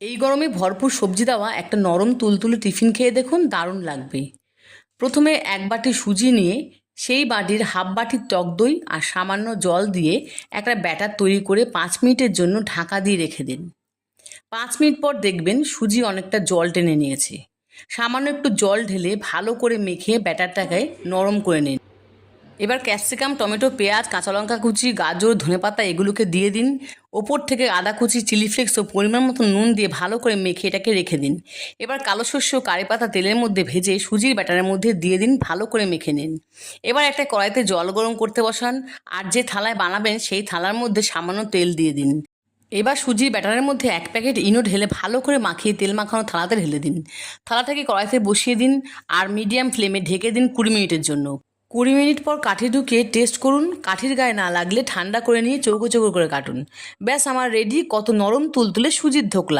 এই গরমে ভরপুর সবজি দেওয়া একটা নরম তুলতুলে টিফিন খেয়ে দেখুন, দারুণ লাগবে। প্রথমে এক বাটি সুজি নিয়ে সেই বাটির হাফ বাটি টক দই আর সামান্য জল দিয়ে একটা ব্যাটার তৈরি করে 5 মিনিটের জন্য ঢাকা দিয়ে রেখে দিন। 5 মিনিট পর দেখবেন সুজি অনেকটা জল টেনে নিয়েছে। সামান্য একটু জল ঢেলে ভালো করে মেখে ব্যাটারটাকে নরম করে নিন। এবার ক্যাপসিকাম, টমেটো, পেঁয়াজ, কাঁচা লঙ্কা কুচি, গাজর, ধনেপাতা এগুলোকে দিয়ে দিন। ওপর থেকে আদা কুচি, চিলি ফ্লেক্স ও পরিমাণ মতো নুন দিয়ে ভালো করে মেখে এটাকে রেখে দিন। এবার কালো শস্য, কারি পাতা তেলের মধ্যে ভেজে সুজির ব্যাটারের মধ্যে দিয়ে দিন, ভালো করে মেখে নিন। এবার একটা কড়াইতে জল গরম করতে বসান আর যে থালায় বানাবেন সেই থালার মধ্যে সামান্য তেল দিয়ে দিন। এবার সুজির ব্যাটারের মধ্যে 1 প্যাকেট ইনো ঢেলে ভালো করে মাখিয়ে তেল মাখানো থালাতে ঢেলে দিন। থালাটাকে কড়াইতে বসিয়ে দিন আর মিডিয়াম ফ্লেমে ঢেকে দিন 20 মিনিটের জন্য। 20 মিনিট পর কাঠি ঢুকিয়ে টেস্ট করুন। কাঠির গায়ে না লাগলে ঠান্ডা করে নিয়ে চৌকো চৌকো করে কাটুন। ব্যাস, আমার রেডি কত নরম তুলতুলে সুজির ধোকলা।